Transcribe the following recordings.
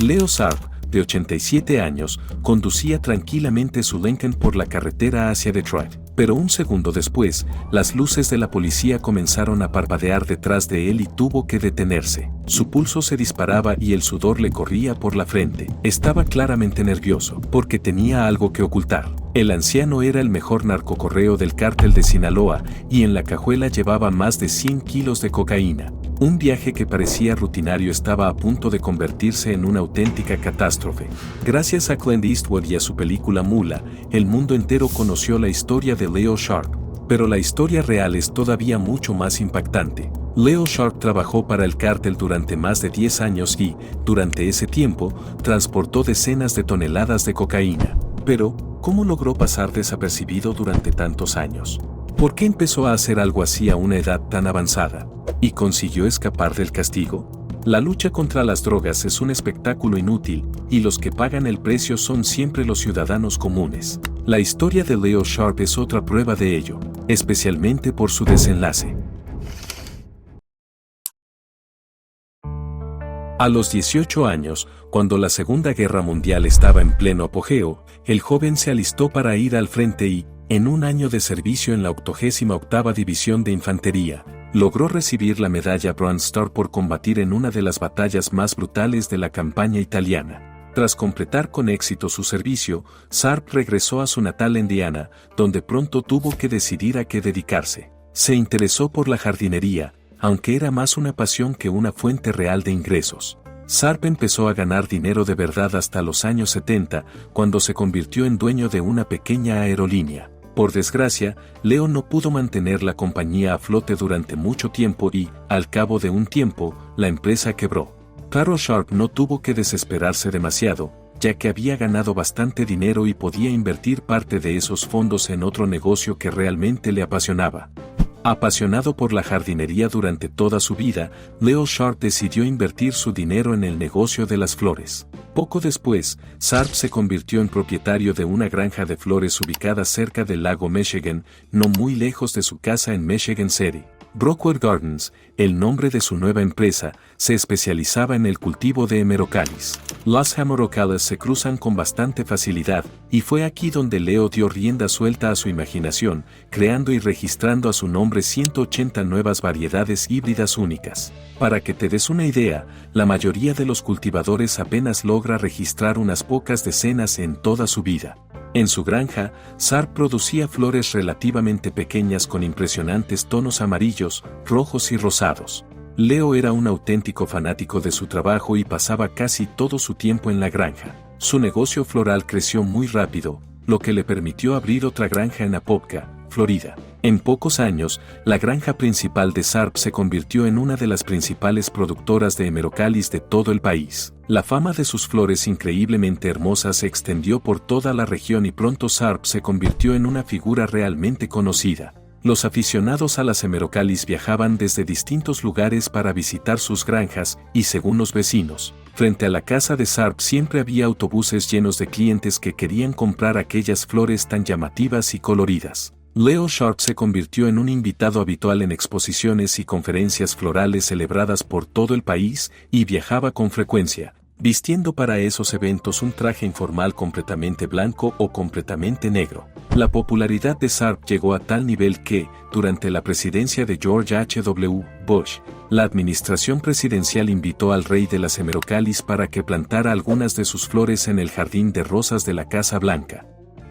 Leo Sharp, de 87 años, conducía tranquilamente su Lincoln por la carretera hacia Detroit. Pero un segundo después, las luces de la policía comenzaron a parpadear detrás de él y tuvo que detenerse. Su pulso se disparaba y el sudor le corría por la frente. Estaba claramente nervioso, porque tenía algo que ocultar. El anciano era el mejor narcocorreo del cártel de Sinaloa y en la cajuela llevaba más de 100 kilos de cocaína. Un viaje que parecía rutinario estaba a punto de convertirse en una auténtica catástrofe. Gracias a Clint Eastwood y a su película Mula, el mundo entero conoció la historia de Leo Sharp. Pero la historia real es todavía mucho más impactante. Leo Sharp trabajó para el cártel durante más de 10 años y, durante ese tiempo, transportó decenas de toneladas de cocaína. Pero, ¿cómo logró pasar desapercibido durante tantos años? ¿Por qué empezó a hacer algo así a una edad tan avanzada? ¿Y consiguió escapar del castigo? La lucha contra las drogas es un espectáculo inútil, y los que pagan el precio son siempre los ciudadanos comunes. La historia de Leo Sharp es otra prueba de ello, especialmente por su desenlace. A los 18 años, cuando la Segunda Guerra Mundial estaba en pleno apogeo, el joven se alistó para ir al frente y, en un año de servicio en la 88ª División de Infantería, logró recibir la medalla Bronze Star por combatir en una de las batallas más brutales de la campaña italiana. Tras completar con éxito su servicio, Sharp regresó a su natal Indiana, donde pronto tuvo que decidir a qué dedicarse. Se interesó por la jardinería, aunque era más una pasión que una fuente real de ingresos. Sharp empezó a ganar dinero de verdad hasta los años 70, cuando se convirtió en dueño de una pequeña aerolínea. Por desgracia, Leo no pudo mantener la compañía a flote durante mucho tiempo y, al cabo de un tiempo, la empresa quebró. Claro, Sharp no tuvo que desesperarse demasiado, ya que había ganado bastante dinero y podía invertir parte de esos fondos en otro negocio que realmente le apasionaba. Apasionado por la jardinería durante toda su vida, Leo Sharp decidió invertir su dinero en el negocio de las flores. Poco después, Sharp se convirtió en propietario de una granja de flores ubicada cerca del lago Michigan, no muy lejos de su casa en Michigan City. Brockwell Gardens, el nombre de su nueva empresa, se especializaba en el cultivo de hemerocallis. Las hemerocallis se cruzan con bastante facilidad, y fue aquí donde Leo dio rienda suelta a su imaginación, creando y registrando a su nombre 180 nuevas variedades híbridas únicas. Para que te des una idea, la mayoría de los cultivadores apenas logra registrar unas pocas decenas en toda su vida. En su granja, Sharp producía flores relativamente pequeñas con impresionantes tonos amarillos, rojos y rosados. Leo era un auténtico fanático de su trabajo y pasaba casi todo su tiempo en la granja. Su negocio floral creció muy rápido, lo que le permitió abrir otra granja en Apopka, Florida. En pocos años, la granja principal de Sharp se convirtió en una de las principales productoras de hemerocallis de todo el país. La fama de sus flores increíblemente hermosas se extendió por toda la región y pronto Sharp se convirtió en una figura realmente conocida. Los aficionados a las hemerocallis viajaban desde distintos lugares para visitar sus granjas y, según los vecinos, frente a la casa de Sharp siempre había autobuses llenos de clientes que querían comprar aquellas flores tan llamativas y coloridas. Leo Sharp se convirtió en un invitado habitual en exposiciones y conferencias florales celebradas por todo el país y viajaba con frecuencia, vistiendo para esos eventos un traje informal completamente blanco o completamente negro. La popularidad de Sharp llegó a tal nivel que, durante la presidencia de George H.W. Bush, la administración presidencial invitó al rey de las hemerocallis para que plantara algunas de sus flores en el jardín de rosas de la Casa Blanca.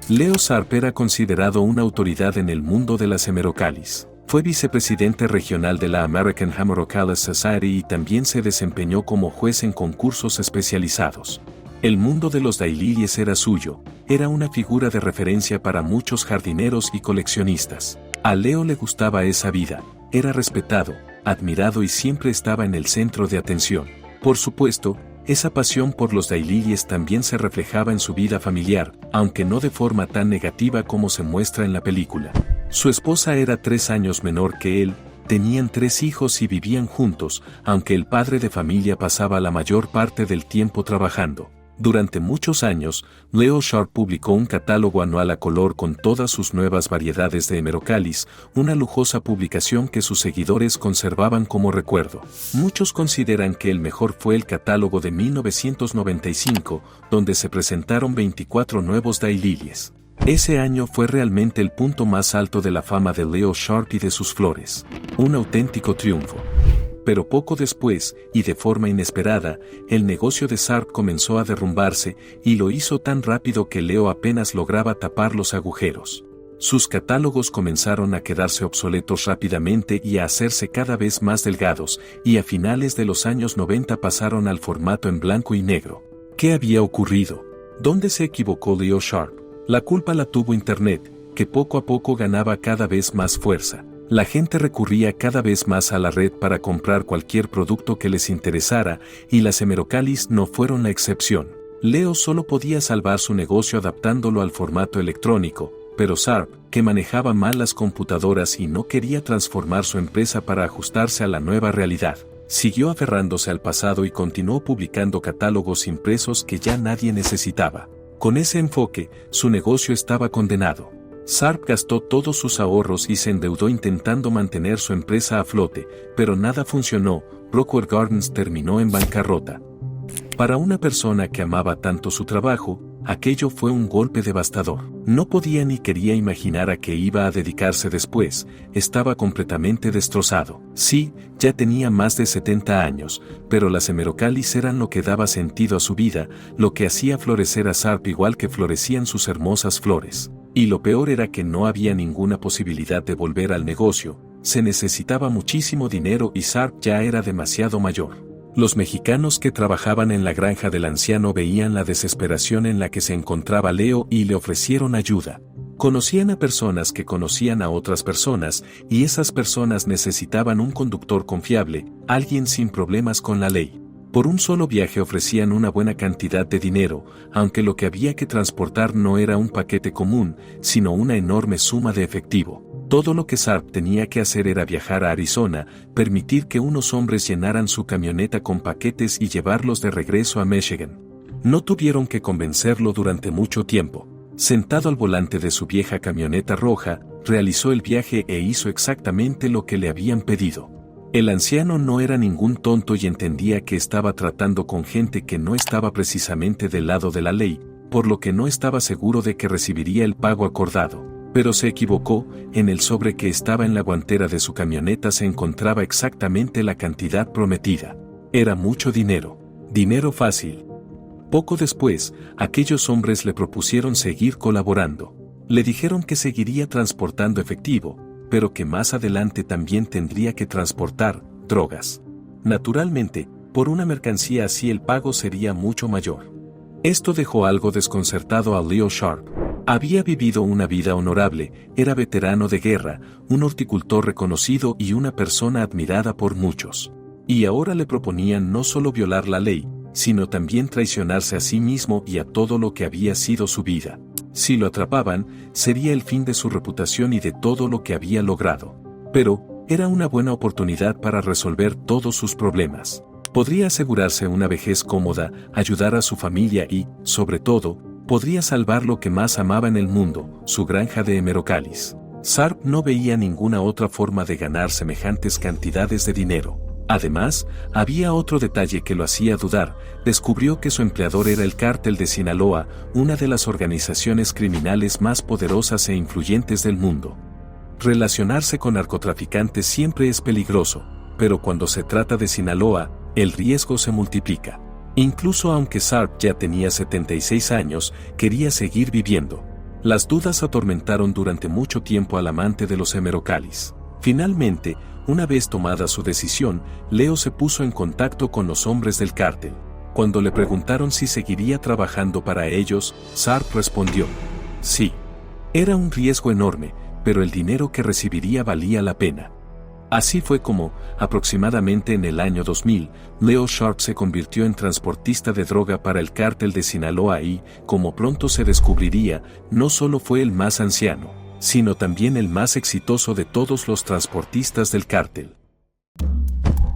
Leo Sharp era considerado una autoridad en el mundo de las hemerocallis. Fue vicepresidente regional de la American Hemerocallis Society y también se desempeñó como juez en concursos especializados. El mundo de los daylilies era suyo, era una figura de referencia para muchos jardineros y coleccionistas. A Leo le gustaba esa vida, era respetado, admirado y siempre estaba en el centro de atención. Por supuesto, esa pasión por los daylilies también se reflejaba en su vida familiar, aunque no de forma tan negativa como se muestra en la película. Su esposa era 3 años menor que él, tenían 3 hijos y vivían juntos, aunque el padre de familia pasaba la mayor parte del tiempo trabajando. Durante muchos años, Leo Sharp publicó un catálogo anual a color con todas sus nuevas variedades de hemerocalis, una lujosa publicación que sus seguidores conservaban como recuerdo. Muchos consideran que el mejor fue el catálogo de 1995, donde se presentaron 24 nuevos daylilies. Ese año fue realmente el punto más alto de la fama de Leo Sharp y de sus flores. Un auténtico triunfo. Pero poco después, y de forma inesperada, el negocio de Sharp comenzó a derrumbarse, y lo hizo tan rápido que Leo apenas lograba tapar los agujeros. Sus catálogos comenzaron a quedarse obsoletos rápidamente y a hacerse cada vez más delgados, y a finales de los años 90 pasaron al formato en blanco y negro. ¿Qué había ocurrido? ¿Dónde se equivocó Leo Sharp? La culpa la tuvo Internet, que poco a poco ganaba cada vez más fuerza. La gente recurría cada vez más a la red para comprar cualquier producto que les interesara, y las hemerocalis no fueron la excepción. Leo solo podía salvar su negocio adaptándolo al formato electrónico, pero Sharp, que manejaba mal las computadoras y no quería transformar su empresa para ajustarse a la nueva realidad, siguió aferrándose al pasado y continuó publicando catálogos impresos que ya nadie necesitaba. Con ese enfoque, su negocio estaba condenado. Sharp gastó todos sus ahorros y se endeudó intentando mantener su empresa a flote, pero nada funcionó. Rockwell Gardens terminó en bancarrota. Para una persona que amaba tanto su trabajo, aquello fue un golpe devastador. No podía ni quería imaginar a qué iba a dedicarse después, estaba completamente destrozado. Sí, ya tenía más de 70 años, pero las hemerocalis eran lo que daba sentido a su vida, lo que hacía florecer a Sharp igual que florecían sus hermosas flores. Y lo peor era que no había ninguna posibilidad de volver al negocio, se necesitaba muchísimo dinero y Sharp ya era demasiado mayor. Los mexicanos que trabajaban en la granja del anciano veían la desesperación en la que se encontraba Leo y le ofrecieron ayuda. Conocían a personas que conocían a otras personas, y esas personas necesitaban un conductor confiable, alguien sin problemas con la ley. Por un solo viaje ofrecían una buena cantidad de dinero, aunque lo que había que transportar no era un paquete común, sino una enorme suma de efectivo. Todo lo que Sharp tenía que hacer era viajar a Arizona, permitir que unos hombres llenaran su camioneta con paquetes y llevarlos de regreso a Michigan. No tuvieron que convencerlo durante mucho tiempo. Sentado al volante de su vieja camioneta roja, realizó el viaje e hizo exactamente lo que le habían pedido. El anciano no era ningún tonto y entendía que estaba tratando con gente que no estaba precisamente del lado de la ley, por lo que no estaba seguro de que recibiría el pago acordado. Pero se equivocó, en el sobre que estaba en la guantera de su camioneta se encontraba exactamente la cantidad prometida. Era mucho dinero. Dinero fácil. Poco después, aquellos hombres le propusieron seguir colaborando. Le dijeron que seguiría transportando efectivo, pero que más adelante también tendría que transportar drogas. Naturalmente, por una mercancía así el pago sería mucho mayor. Esto dejó algo desconcertado a Leo Sharp. Había vivido una vida honorable, era veterano de guerra, un horticultor reconocido y una persona admirada por muchos. Y ahora le proponían no solo violar la ley, sino también traicionarse a sí mismo y a todo lo que había sido su vida. Si lo atrapaban, sería el fin de su reputación y de todo lo que había logrado. Pero, era una buena oportunidad para resolver todos sus problemas. Podría asegurarse una vejez cómoda, ayudar a su familia y, sobre todo, podría salvar lo que más amaba en el mundo, su granja de hemerocalis. Sharp no veía ninguna otra forma de ganar semejantes cantidades de dinero. Además, había otro detalle que lo hacía dudar, descubrió que su empleador era el Cártel de Sinaloa, una de las organizaciones criminales más poderosas e influyentes del mundo. Relacionarse con narcotraficantes siempre es peligroso, pero cuando se trata de Sinaloa, el riesgo se multiplica. Incluso aunque Sharp ya tenía 76 años, quería seguir viviendo. Las dudas atormentaron durante mucho tiempo al amante de los hemerocalis. Finalmente, una vez tomada su decisión, Leo se puso en contacto con los hombres del cártel. Cuando le preguntaron si seguiría trabajando para ellos, Sharp respondió: sí. Era un riesgo enorme, pero el dinero que recibiría valía la pena. Así fue como, aproximadamente en el año 2000, Leo Sharp se convirtió en transportista de droga para el cártel de Sinaloa y, como pronto se descubriría, no solo fue el más anciano, sino también el más exitoso de todos los transportistas del cártel.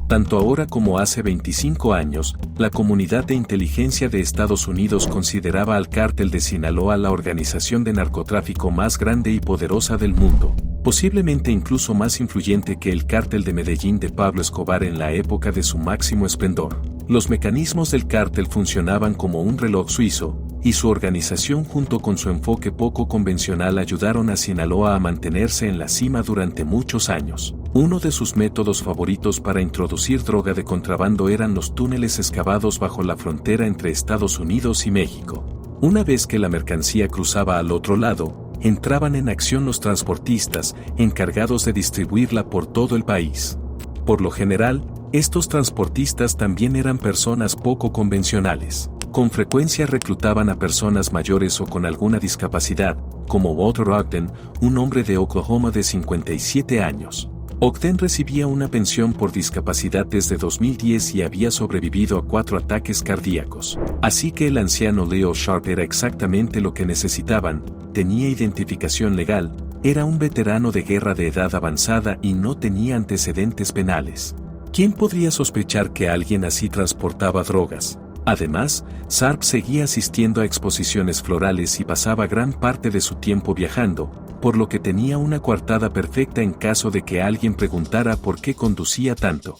Tanto ahora como hace 25 años, la comunidad de inteligencia de Estados Unidos consideraba al cártel de Sinaloa la organización de narcotráfico más grande y poderosa del mundo, posiblemente incluso más influyente que el cártel de Medellín de Pablo Escobar en la época de su máximo esplendor. Los mecanismos del cártel funcionaban como un reloj suizo, y su organización junto con su enfoque poco convencional ayudaron a Sinaloa a mantenerse en la cima durante muchos años. Uno de sus métodos favoritos para introducir droga de contrabando eran los túneles excavados bajo la frontera entre Estados Unidos y México. Una vez que la mercancía cruzaba al otro lado, entraban en acción los transportistas, encargados de distribuirla por todo el país. Por lo general, estos transportistas también eran personas poco convencionales. Con frecuencia reclutaban a personas mayores o con alguna discapacidad, como Walter Ogden, un hombre de Oklahoma de 57 años. Ogden recibía una pensión por discapacidad desde 2010 y había sobrevivido a 4 ataques cardíacos. Así que el anciano Leo Sharp era exactamente lo que necesitaban, tenía identificación legal, era un veterano de guerra de edad avanzada y no tenía antecedentes penales. ¿Quién podría sospechar que alguien así transportaba drogas? Además, Sharp seguía asistiendo a exposiciones florales y pasaba gran parte de su tiempo viajando, por lo que tenía una coartada perfecta en caso de que alguien preguntara por qué conducía tanto.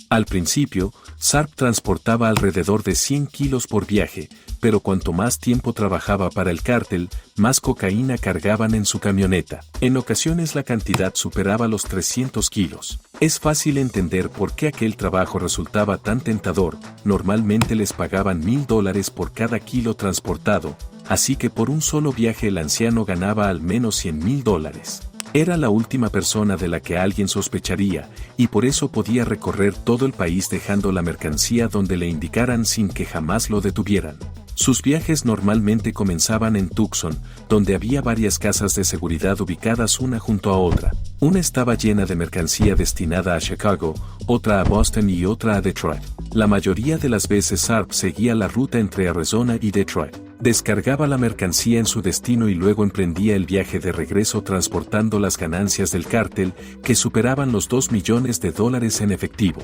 Al principio, Sharp transportaba alrededor de 100 kilos por viaje, pero cuanto más tiempo trabajaba para el cártel, más cocaína cargaban en su camioneta. En ocasiones la cantidad superaba los 300 kilos. Es fácil entender por qué aquel trabajo resultaba tan tentador, normalmente les pagaban $1,000 por cada kilo transportado, así que por un solo viaje el anciano ganaba al menos $100,000. Era la última persona de la que alguien sospecharía, y por eso podía recorrer todo el país dejando la mercancía donde le indicaran sin que jamás lo detuvieran. Sus viajes normalmente comenzaban en Tucson, donde había varias casas de seguridad ubicadas una junto a otra. Una estaba llena de mercancía destinada a Chicago, otra a Boston y otra a Detroit. La mayoría de las veces Sharp seguía la ruta entre Arizona y Detroit. Descargaba la mercancía en su destino y luego emprendía el viaje de regreso transportando las ganancias del cártel, que superaban los $2 millones en efectivo.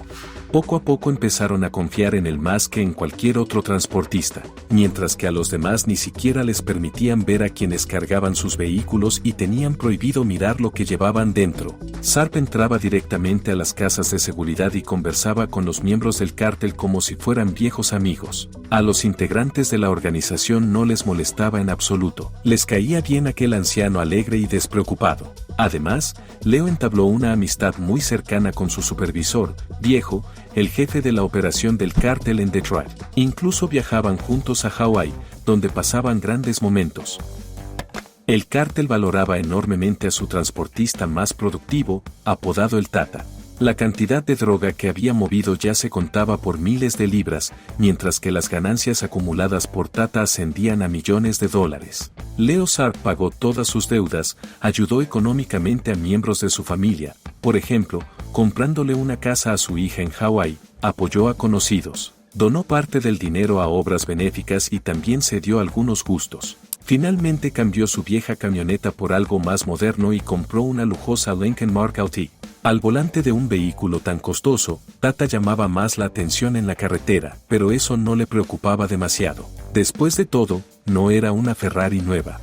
Poco a poco empezaron a confiar en él más que en cualquier otro transportista, mientras que a los demás ni siquiera les permitían ver a quienes cargaban sus vehículos y tenían prohibido mirar lo que llevaban dentro. Sharp entraba directamente a las casas de seguridad y conversaba con los miembros del cártel como si fueran viejos amigos. A los integrantes de la organización no les molestaba en absoluto. Les caía bien aquel anciano alegre y despreocupado. Además, Leo entabló una amistad muy cercana con su supervisor, Viejo, el jefe de la operación del cártel en Detroit. Incluso viajaban juntos a Hawái, donde pasaban grandes momentos. El cártel valoraba enormemente a su transportista más productivo, apodado el Tata. La cantidad de droga que había movido ya se contaba por miles de libras, mientras que las ganancias acumuladas por Tata ascendían a millones de dólares. Leo Sharp pagó todas sus deudas, ayudó económicamente a miembros de su familia, por ejemplo, comprándole una casa a su hija en Hawái, apoyó a conocidos, donó parte del dinero a obras benéficas y también se dio algunos gustos. Finalmente cambió su vieja camioneta por algo más moderno y compró una lujosa Lincoln Mark LT. Al volante de un vehículo tan costoso, Tata llamaba más la atención en la carretera, pero eso no le preocupaba demasiado. Después de todo, no era una Ferrari nueva.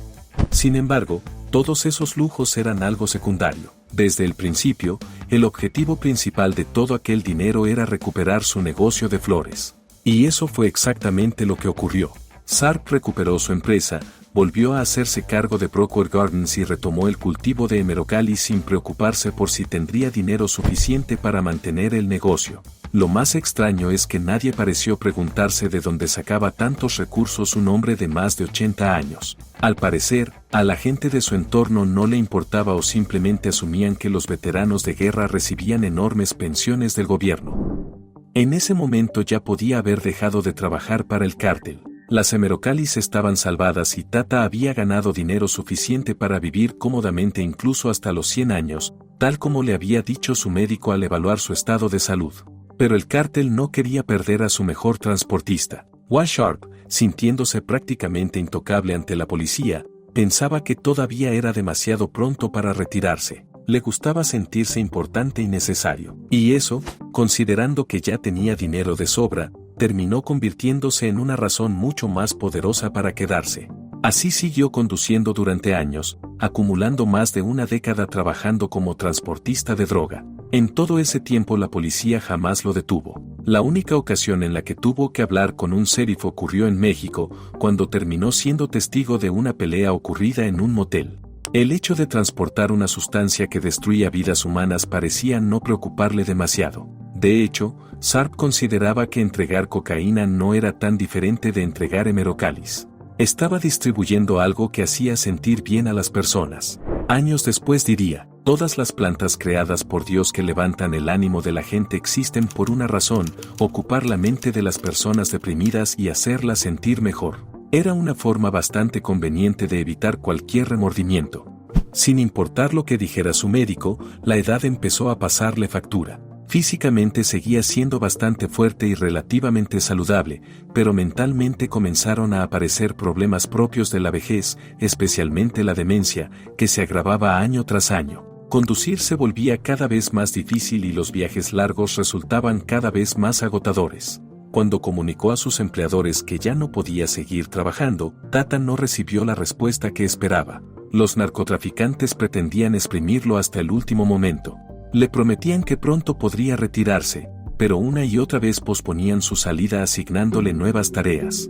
Sin embargo, todos esos lujos eran algo secundario. Desde el principio, el objetivo principal de todo aquel dinero era recuperar su negocio de flores. Y eso fue exactamente lo que ocurrió. Sharp recuperó su empresa, volvió a hacerse cargo de Brockwell Gardens y retomó el cultivo de Hemerocalli sin preocuparse por si tendría dinero suficiente para mantener el negocio. Lo más extraño es que nadie pareció preguntarse de dónde sacaba tantos recursos un hombre de más de 80 años. Al parecer, a la gente de su entorno no le importaba o simplemente asumían que los veteranos de guerra recibían enormes pensiones del gobierno. En ese momento ya podía haber dejado de trabajar para el cártel. Las Hemerocallis estaban salvadas y Tata había ganado dinero suficiente para vivir cómodamente incluso hasta los 100 años, tal como le había dicho su médico al evaluar su estado de salud. Pero el cártel no quería perder a su mejor transportista. Wal Sharp, sintiéndose prácticamente intocable ante la policía, pensaba que todavía era demasiado pronto para retirarse. Le gustaba sentirse importante y necesario. Y eso, considerando que ya tenía dinero de sobra, terminó convirtiéndose en una razón mucho más poderosa para quedarse. Así siguió conduciendo durante años, acumulando más de una década trabajando como transportista de droga. En todo ese tiempo la policía jamás lo detuvo. La única ocasión en la que tuvo que hablar con un sheriff ocurrió en México, cuando terminó siendo testigo de una pelea ocurrida en un motel. El hecho de transportar una sustancia que destruía vidas humanas parecía no preocuparle demasiado. De hecho, Sharp consideraba que entregar cocaína no era tan diferente de entregar hemerocalis. Estaba distribuyendo algo que hacía sentir bien a las personas. Años después diría, todas las plantas creadas por Dios que levantan el ánimo de la gente existen por una razón, ocupar la mente de las personas deprimidas y hacerlas sentir mejor. Era una forma bastante conveniente de evitar cualquier remordimiento. Sin importar lo que dijera su médico, la edad empezó a pasarle factura. Físicamente seguía siendo bastante fuerte y relativamente saludable, pero mentalmente comenzaron a aparecer problemas propios de la vejez, especialmente la demencia, que se agravaba año tras año. Conducir se volvía cada vez más difícil y los viajes largos resultaban cada vez más agotadores. Cuando comunicó a sus empleadores que ya no podía seguir trabajando, Tata no recibió la respuesta que esperaba. Los narcotraficantes pretendían exprimirlo hasta el último momento. Le prometían que pronto podría retirarse, pero una y otra vez posponían su salida asignándole nuevas tareas.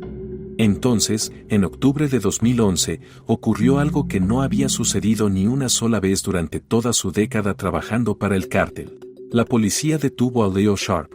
Entonces, en octubre de 2011, ocurrió algo que no había sucedido ni una sola vez durante toda su década trabajando para el cártel. La policía detuvo a Leo Sharp.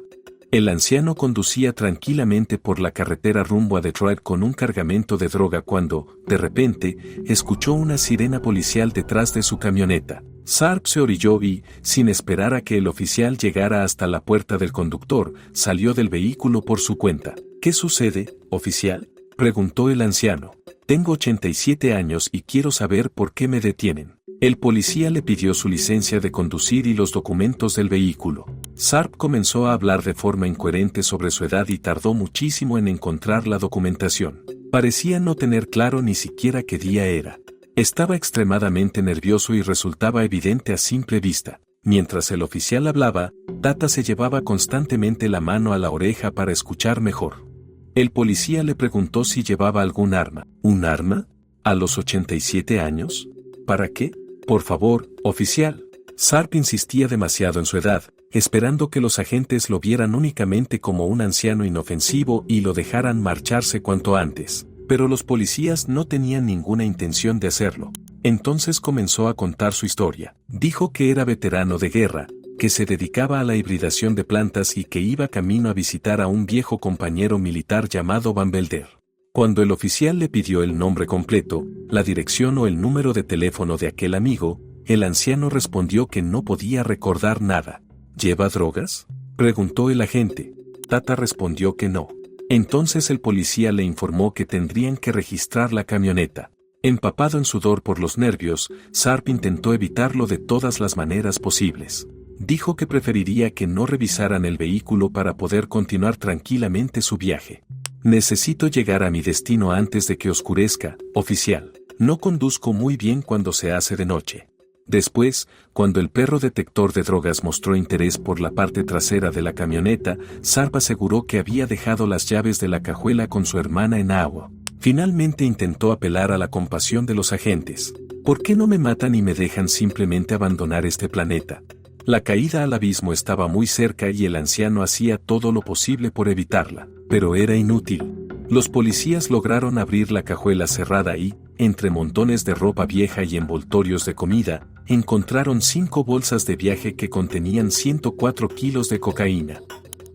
El anciano conducía tranquilamente por la carretera rumbo a Detroit con un cargamento de droga cuando, de repente, escuchó una sirena policial detrás de su camioneta. Sharp se orilló y, sin esperar a que el oficial llegara hasta la puerta del conductor, salió del vehículo por su cuenta. ¿Qué sucede, oficial?, preguntó el anciano. Tengo 87 años y quiero saber por qué me detienen. El policía le pidió su licencia de conducir y los documentos del vehículo. Sharp comenzó a hablar de forma incoherente sobre su edad y tardó muchísimo en encontrar la documentación. Parecía no tener claro ni siquiera qué día era. Estaba extremadamente nervioso y resultaba evidente a simple vista. Mientras el oficial hablaba, Tata se llevaba constantemente la mano a la oreja para escuchar mejor. El policía le preguntó si llevaba algún arma. ¿Un arma? ¿A los 87 años? ¿Para qué? Por favor, oficial. Sharp insistía demasiado en su edad, esperando que los agentes lo vieran únicamente como un anciano inofensivo y lo dejaran marcharse cuanto antes. Pero los policías no tenían ninguna intención de hacerlo. Entonces comenzó a contar su historia. Dijo que era veterano de guerra, que se dedicaba a la hibridación de plantas y que iba camino a visitar a un viejo compañero militar llamado Van Belder. Cuando el oficial le pidió el nombre completo, la dirección o el número de teléfono de aquel amigo, el anciano respondió que no podía recordar nada. ¿Lleva drogas?, preguntó el agente. Tata respondió que no. Entonces el policía le informó que tendrían que registrar la camioneta. Empapado en sudor por los nervios, Sharp intentó evitarlo de todas las maneras posibles. Dijo que preferiría que no revisaran el vehículo para poder continuar tranquilamente su viaje. Necesito llegar a mi destino antes de que oscurezca, oficial. No conduzco muy bien cuando se hace de noche. Después, cuando el perro detector de drogas mostró interés por la parte trasera de la camioneta, Sharp aseguró que había dejado las llaves de la cajuela con su hermana en agua. Finalmente intentó apelar a la compasión de los agentes. ¿Por qué no me matan y me dejan simplemente abandonar este planeta? La caída al abismo estaba muy cerca y el anciano hacía todo lo posible por evitarla, pero era inútil. Los policías lograron abrir la cajuela cerrada y, entre montones de ropa vieja y envoltorios de comida, encontraron 5 bolsas de viaje que contenían 104 kilos de cocaína.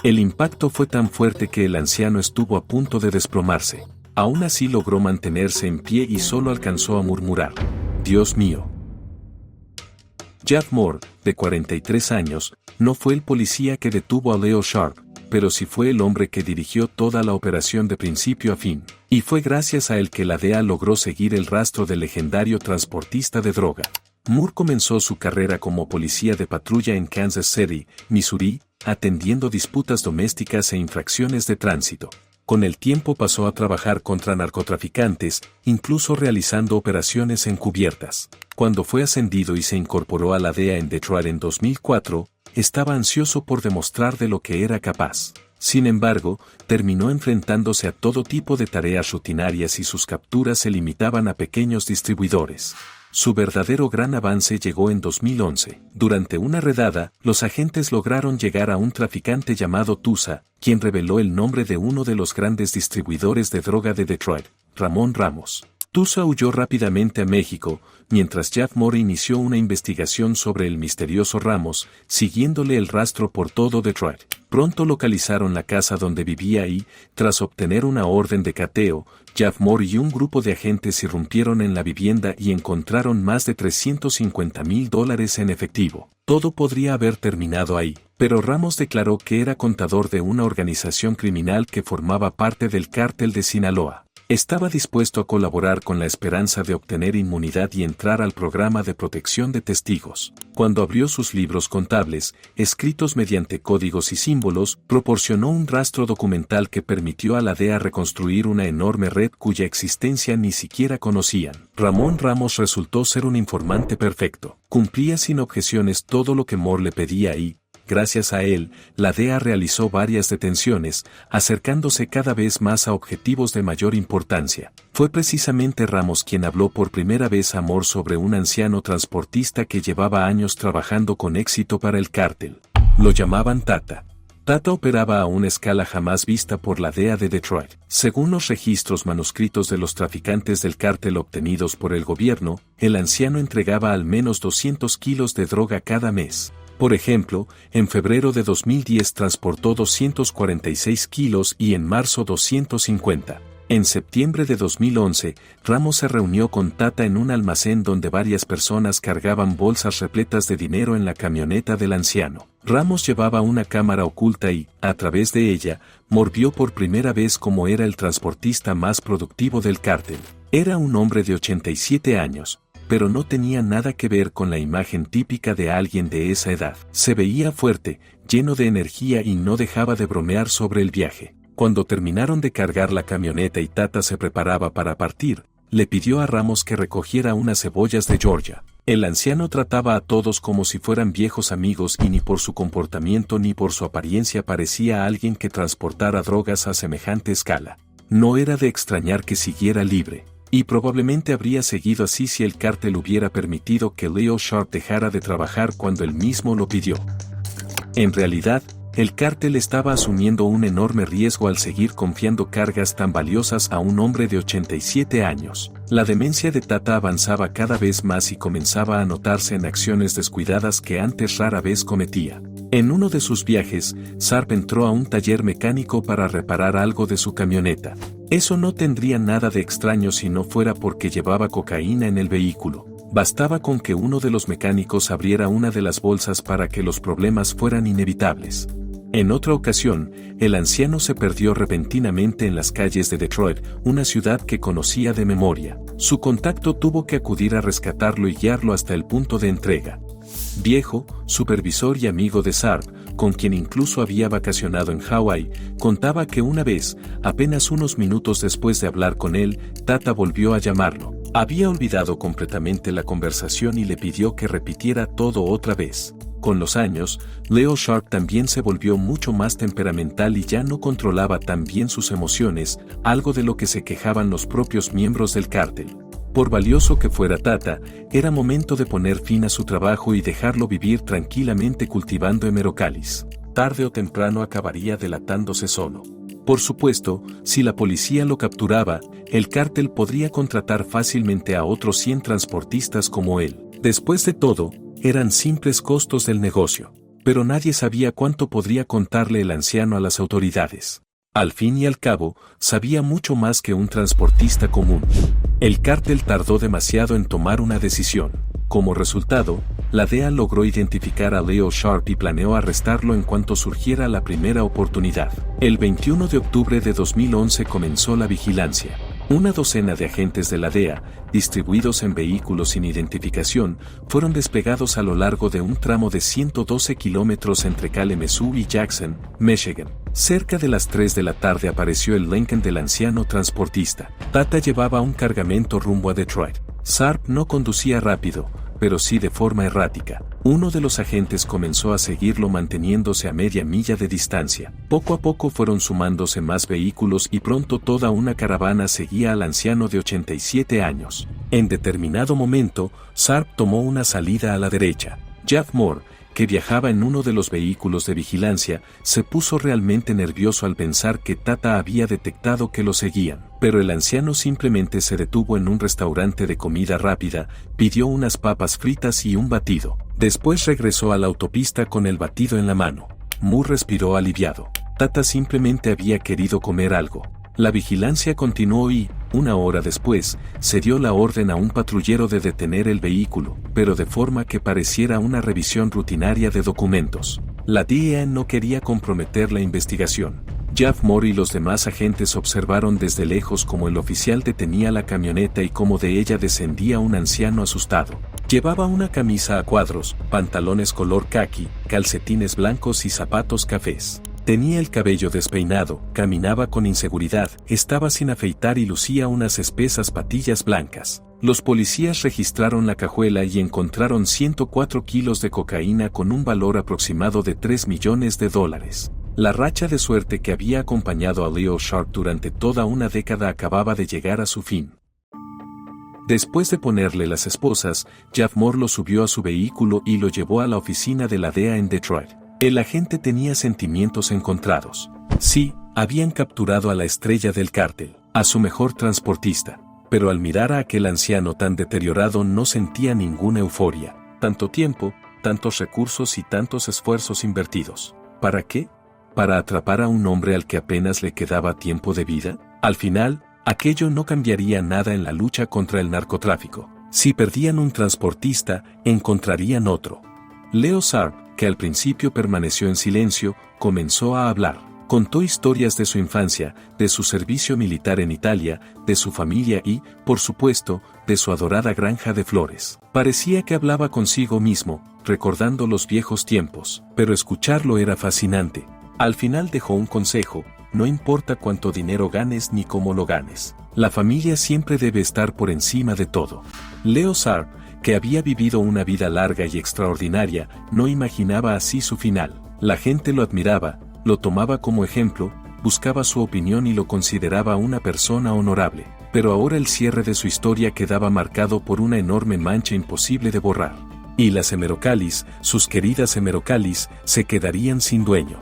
El impacto fue tan fuerte que el anciano estuvo a punto de desplomarse. Aún así logró mantenerse en pie y solo alcanzó a murmurar: «Dios mío». Jack Moore, de 43 años, no fue el policía que detuvo a Leo Sharp, pero sí fue el hombre que dirigió toda la operación de principio a fin, y fue gracias a él que la DEA logró seguir el rastro del legendario transportista de droga. Moore comenzó su carrera como policía de patrulla en Kansas City, Missouri, atendiendo disputas domésticas e infracciones de tránsito. Con el tiempo pasó a trabajar contra narcotraficantes, incluso realizando operaciones encubiertas. Cuando fue ascendido y se incorporó a la DEA en Detroit en 2004, estaba ansioso por demostrar de lo que era capaz. Sin embargo, terminó enfrentándose a todo tipo de tareas rutinarias y sus capturas se limitaban a pequeños distribuidores. Su verdadero gran avance llegó en 2011. Durante una redada, los agentes lograron llegar a un traficante llamado Tusa, quien reveló el nombre de uno de los grandes distribuidores de droga de Detroit, Ramón Ramos. Tusa huyó rápidamente a México, mientras Jeff Moore inició una investigación sobre el misterioso Ramos, siguiéndole el rastro por todo Detroit. Pronto localizaron la casa donde vivía y, tras obtener una orden de cateo, Jeff Moore y un grupo de agentes irrumpieron en la vivienda y encontraron más de $350,000 en efectivo. Todo podría haber terminado ahí, pero Ramos declaró que era contador de una organización criminal que formaba parte del cártel de Sinaloa. Estaba dispuesto a colaborar con la esperanza de obtener inmunidad y entrar al programa de protección de testigos. Cuando abrió sus libros contables, escritos mediante códigos y símbolos, proporcionó un rastro documental que permitió a la DEA reconstruir una enorme red cuya existencia ni siquiera conocían. Ramón Ramos resultó ser un informante perfecto. Cumplía sin objeciones todo lo que Moore le pedía y, gracias a él, la DEA realizó varias detenciones, acercándose cada vez más a objetivos de mayor importancia. Fue precisamente Ramos quien habló por primera vez a Moore sobre un anciano transportista que llevaba años trabajando con éxito para el cártel. Lo llamaban Tata. Tata operaba a una escala jamás vista por la DEA de Detroit. Según los registros manuscritos de los traficantes del cártel obtenidos por el gobierno, el anciano entregaba al menos 200 kilos de droga cada mes. Por ejemplo, en febrero de 2010 transportó 246 kilos y en marzo 250. En septiembre de 2011, Ramos se reunió con Tata en un almacén donde varias personas cargaban bolsas repletas de dinero en la camioneta del anciano. Ramos llevaba una cámara oculta y, a través de ella, Moore vio por primera vez cómo era el transportista más productivo del cártel. Era un hombre de 87 años. Pero no tenía nada que ver con la imagen típica de alguien de esa edad. Se veía fuerte, lleno de energía y no dejaba de bromear sobre el viaje. Cuando terminaron de cargar la camioneta y Tata se preparaba para partir, le pidió a Ramos que recogiera unas cebollas de Georgia. El anciano trataba a todos como si fueran viejos amigos y ni por su comportamiento ni por su apariencia parecía alguien que transportara drogas a semejante escala. No era de extrañar que siguiera libre. Y probablemente habría seguido así si el cártel hubiera permitido que Leo Sharp dejara de trabajar cuando él mismo lo pidió. En realidad, el cártel estaba asumiendo un enorme riesgo al seguir confiando cargas tan valiosas a un hombre de 87 años. La demencia de Tata avanzaba cada vez más y comenzaba a notarse en acciones descuidadas que antes rara vez cometía. En uno de sus viajes, Sharp entró a un taller mecánico para reparar algo de su camioneta. Eso no tendría nada de extraño si no fuera porque llevaba cocaína en el vehículo. Bastaba con que uno de los mecánicos abriera una de las bolsas para que los problemas fueran inevitables. En otra ocasión, el anciano se perdió repentinamente en las calles de Detroit, una ciudad que conocía de memoria. Su contacto tuvo que acudir a rescatarlo y guiarlo hasta el punto de entrega. Viejo, supervisor y amigo de Sharp, con quien incluso había vacacionado en Hawái, contaba que una vez, apenas unos minutos después de hablar con él, Tata volvió a llamarlo. Había olvidado completamente la conversación y le pidió que repitiera todo otra vez. Con los años, Leo Sharp también se volvió mucho más temperamental y ya no controlaba tan bien sus emociones, algo de lo que se quejaban los propios miembros del cártel. Por valioso que fuera Tata, era momento de poner fin a su trabajo y dejarlo vivir tranquilamente cultivando hemerocalis. Tarde o temprano acabaría delatándose solo. Por supuesto, si la policía lo capturaba, el cártel podría contratar fácilmente a otros 100 transportistas como él. Después de todo, eran simples costos del negocio. Pero nadie sabía cuánto podría contarle el anciano a las autoridades. Al fin y al cabo, sabía mucho más que un transportista común. El cártel tardó demasiado en tomar una decisión. Como resultado, la DEA logró identificar a Leo Sharp y planeó arrestarlo en cuanto surgiera la primera oportunidad. El 21 de octubre de 2011 comenzó la vigilancia. Una docena de agentes de la DEA, distribuidos en vehículos sin identificación, fueron desplegados a lo largo de un tramo de 112 kilómetros entre Kalamazoo y Jackson, Michigan. Cerca de las 3 de la tarde apareció el Lincoln del anciano transportista. Tata llevaba un cargamento rumbo a Detroit. Sharp no conducía rápido, pero sí de forma errática. Uno de los agentes comenzó a seguirlo manteniéndose a media milla de distancia. Poco a poco fueron sumándose más vehículos y pronto toda una caravana seguía al anciano de 87 años. En determinado momento, Sharp tomó una salida a la derecha. Jeff Moore, que viajaba en uno de los vehículos de vigilancia, se puso realmente nervioso al pensar que Tata había detectado que lo seguían. Pero el anciano simplemente se detuvo en un restaurante de comida rápida, pidió unas papas fritas y un batido. Después regresó a la autopista con el batido en la mano. Moore respiró aliviado. Tata simplemente había querido comer algo. La vigilancia continuó y, una hora después, se dio la orden a un patrullero de detener el vehículo, pero de forma que pareciera una revisión rutinaria de documentos. La DEA no quería comprometer la investigación. Jeff Moore y los demás agentes observaron desde lejos cómo el oficial detenía la camioneta y cómo de ella descendía un anciano asustado. Llevaba una camisa a cuadros, pantalones color caqui, calcetines blancos y zapatos cafés. Tenía el cabello despeinado, caminaba con inseguridad, estaba sin afeitar y lucía unas espesas patillas blancas. Los policías registraron la cajuela y encontraron 104 kilos de cocaína con un valor aproximado de $3 millones. La racha de suerte que había acompañado a Leo Sharp durante toda una década acababa de llegar a su fin. Después de ponerle las esposas, Jeff Moore lo subió a su vehículo y lo llevó a la oficina de la DEA en Detroit. El agente tenía sentimientos encontrados. Sí, habían capturado a la estrella del cártel, a su mejor transportista, pero al mirar a aquel anciano tan deteriorado no sentía ninguna euforia. Tanto tiempo, tantos recursos y tantos esfuerzos invertidos. ¿Para qué? ¿Para atrapar a un hombre al que apenas le quedaba tiempo de vida? Al final, aquello no cambiaría nada en la lucha contra el narcotráfico. Si perdían un transportista, encontrarían otro. Leo Sharp, que al principio permaneció en silencio, comenzó a hablar. Contó historias de su infancia, de su servicio militar en Italia, de su familia y, por supuesto, de su adorada granja de flores. Parecía que hablaba consigo mismo, recordando los viejos tiempos, pero escucharlo era fascinante. Al final dejó un consejo: no importa cuánto dinero ganes ni cómo lo ganes. La familia siempre debe estar por encima de todo. Leo Sharp, que había vivido una vida larga y extraordinaria, no imaginaba así su final. La gente lo admiraba, lo tomaba como ejemplo, buscaba su opinión y lo consideraba una persona honorable. Pero ahora el cierre de su historia quedaba marcado por una enorme mancha imposible de borrar. Y las Hemerocalis, sus queridas Hemerocalis, se quedarían sin dueño.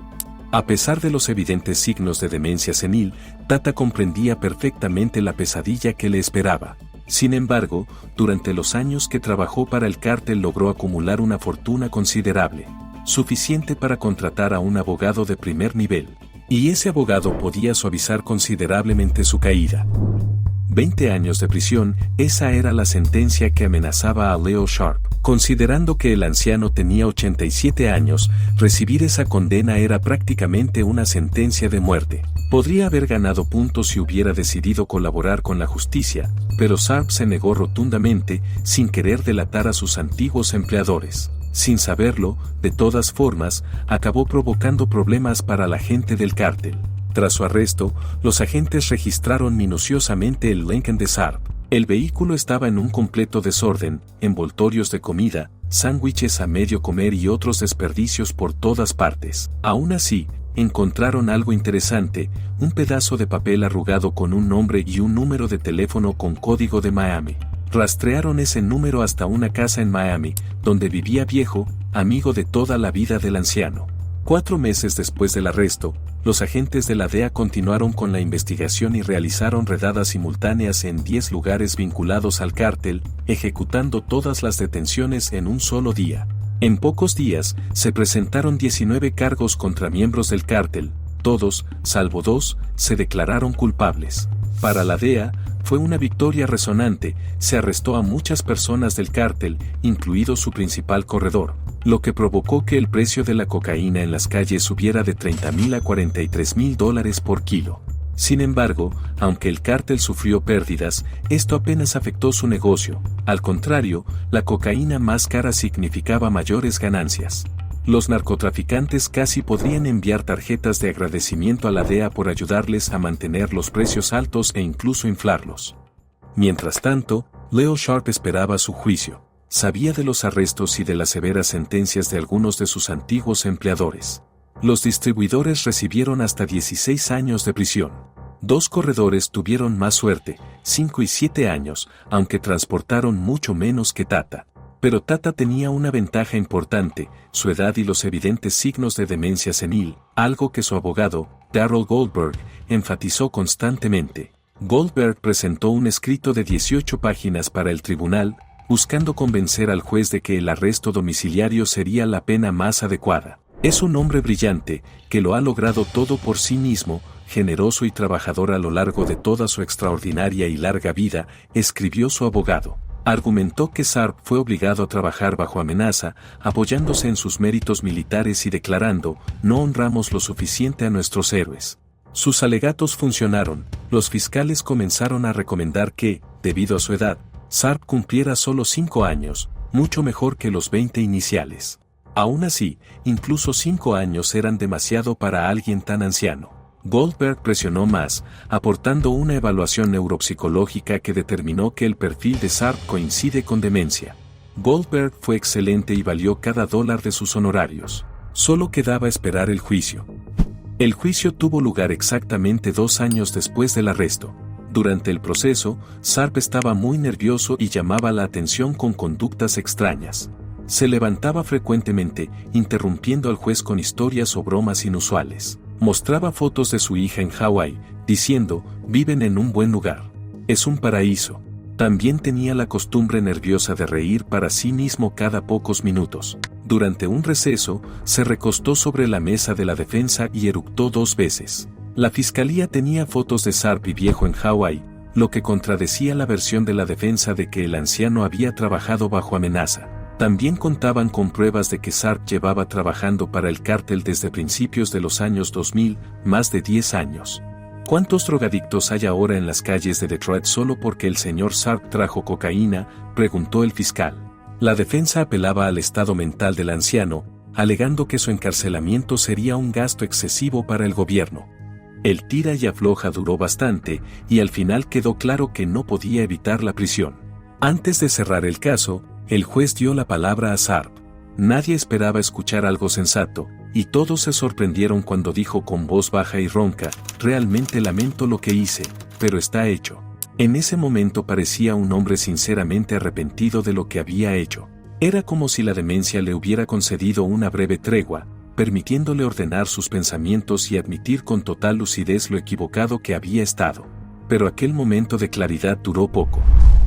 A pesar de los evidentes signos de demencia senil, Tata comprendía perfectamente la pesadilla que le esperaba. Sin embargo, durante los años que trabajó para el cártel logró acumular una fortuna considerable, suficiente para contratar a un abogado de primer nivel. Y ese abogado podía suavizar considerablemente su caída. 20 años de prisión, esa era la sentencia que amenazaba a Leo Sharp. Considerando que el anciano tenía 87 años, recibir esa condena era prácticamente una sentencia de muerte. Podría haber ganado puntos si hubiera decidido colaborar con la justicia, pero Sharp se negó rotundamente, sin querer delatar a sus antiguos empleadores. Sin saberlo, de todas formas, acabó provocando problemas para la gente del cártel. Tras su arresto, los agentes registraron minuciosamente el Lincoln de Sharp. El vehículo estaba en un completo desorden, envoltorios de comida, sándwiches a medio comer y otros desperdicios por todas partes. Aún así, encontraron algo interesante: un pedazo de papel arrugado con un nombre y un número de teléfono con código de Miami. Rastrearon ese número hasta una casa en Miami, donde vivía Viejo, amigo de toda la vida del anciano. 4 meses después del arresto, los agentes de la DEA continuaron con la investigación y realizaron redadas simultáneas en 10 lugares vinculados al cártel, ejecutando todas las detenciones en un solo día. En pocos días, se presentaron 19 cargos contra miembros del cártel. Todos, salvo 2, se declararon culpables. Para la DEA, fue una victoria resonante. Se arrestó a muchas personas del cártel, incluido su principal corredor, lo que provocó que el precio de la cocaína en las calles subiera de $30,000 a $43,000 por kilo. Sin embargo, aunque el cártel sufrió pérdidas, esto apenas afectó su negocio. Al contrario, la cocaína más cara significaba mayores ganancias. Los narcotraficantes casi podrían enviar tarjetas de agradecimiento a la DEA por ayudarles a mantener los precios altos e incluso inflarlos. Mientras tanto, Leo Sharp esperaba su juicio. Sabía de los arrestos y de las severas sentencias de algunos de sus antiguos empleadores. Los distribuidores recibieron hasta 16 años de prisión. 2 corredores tuvieron más suerte, 5 y 7 años, aunque transportaron mucho menos que Tata. Pero Tata tenía una ventaja importante, su edad y los evidentes signos de demencia senil, algo que su abogado, Darrell Goldberg, enfatizó constantemente. Goldberg presentó un escrito de 18 páginas para el tribunal, buscando convencer al juez de que el arresto domiciliario sería la pena más adecuada. Es un hombre brillante, que lo ha logrado todo por sí mismo, generoso y trabajador a lo largo de toda su extraordinaria y larga vida, escribió su abogado. Argumentó que Sharp fue obligado a trabajar bajo amenaza, apoyándose en sus méritos militares y declarando, no honramos lo suficiente a nuestros héroes. Sus alegatos funcionaron, los fiscales comenzaron a recomendar que, debido a su edad, Sharp cumpliera solo 5 años, mucho mejor que los 20 iniciales. Aún así, incluso 5 años eran demasiado para alguien tan anciano. Goldberg presionó más, aportando una evaluación neuropsicológica que determinó que el perfil de Sharp coincide con demencia. Goldberg fue excelente y valió cada dólar de sus honorarios. Solo quedaba esperar el juicio. El juicio tuvo lugar exactamente 2 años después del arresto. Durante el proceso, Sharp estaba muy nervioso y llamaba la atención con conductas extrañas. Se levantaba frecuentemente, interrumpiendo al juez con historias o bromas inusuales. Mostraba fotos de su hija en Hawái, diciendo, viven en un buen lugar. Es un paraíso. También tenía la costumbre nerviosa de reír para sí mismo cada pocos minutos. Durante un receso, se recostó sobre la mesa de la defensa y eructó 2 veces. La fiscalía tenía fotos de Sharp y viejo en Hawái, lo que contradecía la versión de la defensa de que el anciano había trabajado bajo amenaza. También contaban con pruebas de que Sharp llevaba trabajando para el cártel desde principios de los años 2000, más de 10 años. ¿Cuántos drogadictos hay ahora en las calles de Detroit solo porque el señor Sharp trajo cocaína?, preguntó el fiscal. La defensa apelaba al estado mental del anciano, alegando que su encarcelamiento sería un gasto excesivo para el gobierno. El tira y afloja duró bastante, y al final quedó claro que no podía evitar la prisión. Antes de cerrar el caso, el juez dio la palabra a Sharp. Nadie esperaba escuchar algo sensato, y todos se sorprendieron cuando dijo con voz baja y ronca, realmente lamento lo que hice, pero está hecho. En ese momento parecía un hombre sinceramente arrepentido de lo que había hecho. Era como si la demencia le hubiera concedido una breve tregua, permitiéndole ordenar sus pensamientos y admitir con total lucidez lo equivocado que había estado. Pero aquel momento de claridad duró poco.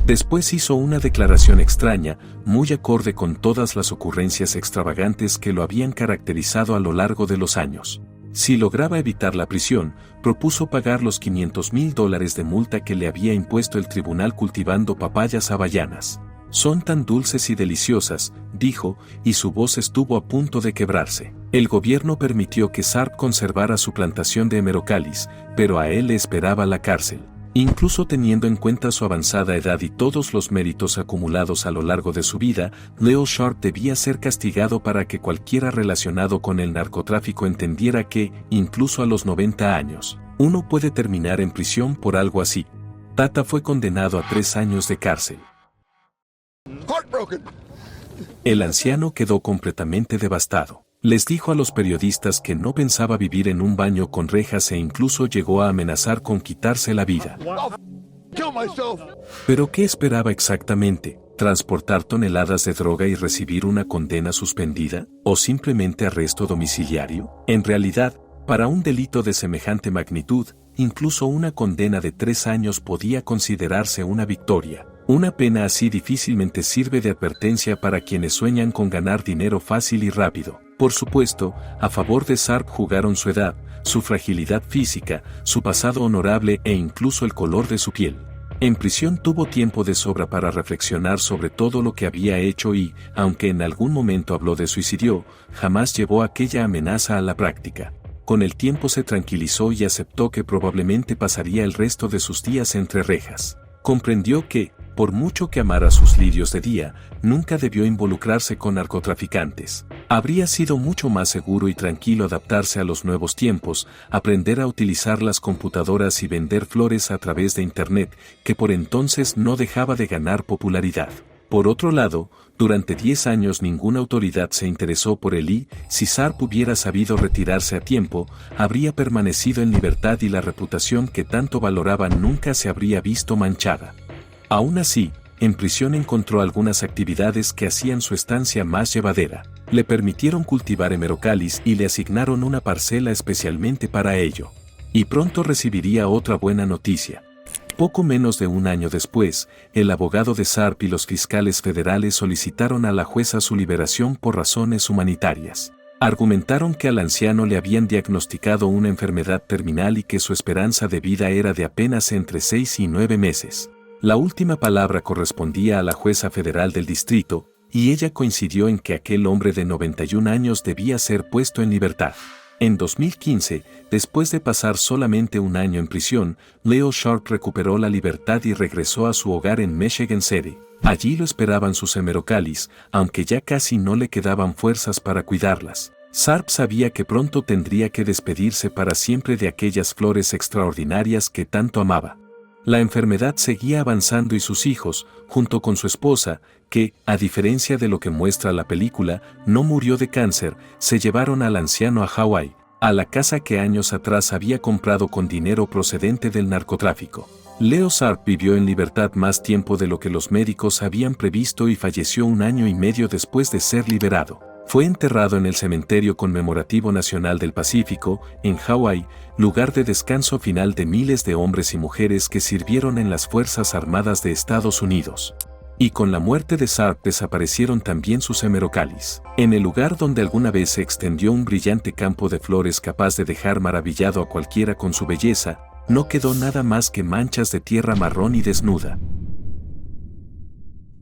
Después hizo una declaración extraña, muy acorde con todas las ocurrencias extravagantes que lo habían caracterizado a lo largo de los años. Si lograba evitar la prisión, propuso pagar los $500,000 de multa que le había impuesto el tribunal cultivando papayas hawaianas. Son tan dulces y deliciosas, dijo, y su voz estuvo a punto de quebrarse. El gobierno permitió que Sharp conservara su plantación de hemerocalis, pero a él le esperaba la cárcel. Incluso teniendo en cuenta su avanzada edad y todos los méritos acumulados a lo largo de su vida, Leo Sharp debía ser castigado para que cualquiera relacionado con el narcotráfico entendiera que, incluso a los 90 años, uno puede terminar en prisión por algo así. Tata fue condenado a 3 años de cárcel. El anciano quedó completamente devastado. Les dijo a los periodistas que no pensaba vivir en un baño con rejas e incluso llegó a amenazar con quitarse la vida. ¿Pero qué esperaba exactamente? ¿Transportar toneladas de droga y recibir una condena suspendida? ¿O simplemente arresto domiciliario? En realidad, para un delito de semejante magnitud, incluso una condena de 3 años podía considerarse una victoria. Una pena así difícilmente sirve de advertencia para quienes sueñan con ganar dinero fácil y rápido. Por supuesto, a favor de Sharp jugaron su edad, su fragilidad física, su pasado honorable e incluso el color de su piel. En prisión tuvo tiempo de sobra para reflexionar sobre todo lo que había hecho y, aunque en algún momento habló de suicidio, jamás llevó aquella amenaza a la práctica. con el tiempo se tranquilizó y aceptó que probablemente pasaría el resto de sus días entre rejas. Comprendió que, por mucho que amara sus lirios de día, nunca debió involucrarse con narcotraficantes. Habría sido mucho más seguro y tranquilo adaptarse a los nuevos tiempos, aprender a utilizar las computadoras y vender flores a través de Internet, que por entonces no dejaba de ganar popularidad. Por otro lado, durante 10 años ninguna autoridad se interesó por él y, si Sharp hubiera sabido retirarse a tiempo, habría permanecido en libertad y la reputación que tanto valoraban nunca se habría visto manchada. Aún así, en prisión encontró algunas actividades que hacían su estancia más llevadera. Le permitieron cultivar hemerocalis y le asignaron una parcela especialmente para ello. Y pronto recibiría otra buena noticia. Poco menos de un año después, el abogado de Sharp y los fiscales federales solicitaron a la jueza su liberación por razones humanitarias. Argumentaron que al anciano le habían diagnosticado una enfermedad terminal y que su esperanza de vida era de apenas entre 6 y 9 meses. La última palabra correspondía a la jueza federal del distrito, y ella coincidió en que aquel hombre de 91 años debía ser puesto en libertad. En 2015, después de pasar solamente un año en prisión, Leo Sharp recuperó la libertad y regresó a su hogar en Michigan City. Allí lo esperaban sus hemerocalis, aunque ya casi no le quedaban fuerzas para cuidarlas. Sharp sabía que pronto tendría que despedirse para siempre de aquellas flores extraordinarias que tanto amaba. La enfermedad seguía avanzando y sus hijos, junto con su esposa, que, a diferencia de lo que muestra la película, no murió de cáncer, se llevaron al anciano a Hawái, a la casa que años atrás había comprado con dinero procedente del narcotráfico. Leo Sharp vivió en libertad más tiempo de lo que los médicos habían previsto y falleció un año y medio después de ser liberado. Fue enterrado en el Cementerio Conmemorativo Nacional del Pacífico, en Hawái, lugar de descanso final de miles de hombres y mujeres que sirvieron en las Fuerzas Armadas de Estados Unidos. Y con la muerte de Sharp desaparecieron también sus hemerocalis. En el lugar donde alguna vez se extendió un brillante campo de flores capaz de dejar maravillado a cualquiera con su belleza, no quedó nada más que manchas de tierra marrón y desnuda.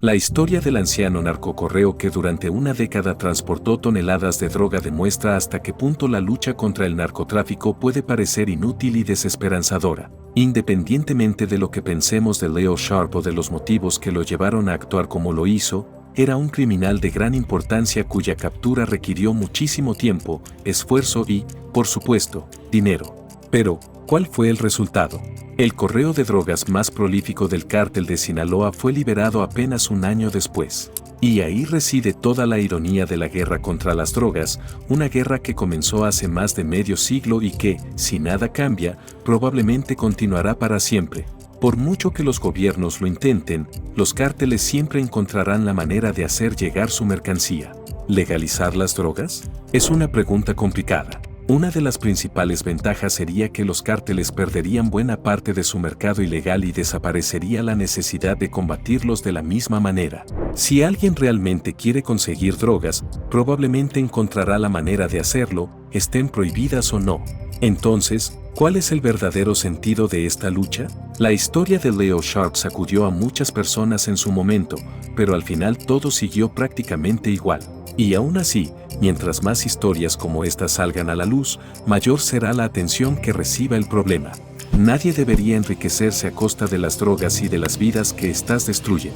La historia del anciano narcocorreo que durante una década transportó toneladas de droga demuestra hasta qué punto la lucha contra el narcotráfico puede parecer inútil y desesperanzadora. Independientemente de lo que pensemos de Leo Sharp o de los motivos que lo llevaron a actuar como lo hizo, era un criminal de gran importancia cuya captura requirió muchísimo tiempo, esfuerzo y, por supuesto, dinero. Pero, ¿cuál fue el resultado? El correo de drogas más prolífico del cártel de Sinaloa fue liberado apenas un año después. Y ahí reside toda la ironía de la guerra contra las drogas, una guerra que comenzó hace más de medio siglo y que, si nada cambia, probablemente continuará para siempre. Por mucho que los gobiernos lo intenten, los cárteles siempre encontrarán la manera de hacer llegar su mercancía. ¿Legalizar las drogas? Es una pregunta complicada. Una de las principales ventajas sería que los cárteles perderían buena parte de su mercado ilegal y desaparecería la necesidad de combatirlos de la misma manera. Si alguien realmente quiere conseguir drogas, probablemente encontrará la manera de hacerlo, estén prohibidas o no. Entonces, ¿cuál es el verdadero sentido de esta lucha? La historia de Leo Sharp sacudió a muchas personas en su momento, pero al final todo siguió prácticamente igual. Y aún así, mientras más historias como esta salgan a la luz, mayor será la atención que reciba el problema. Nadie debería enriquecerse a costa de las drogas y de las vidas que éstas destruyen.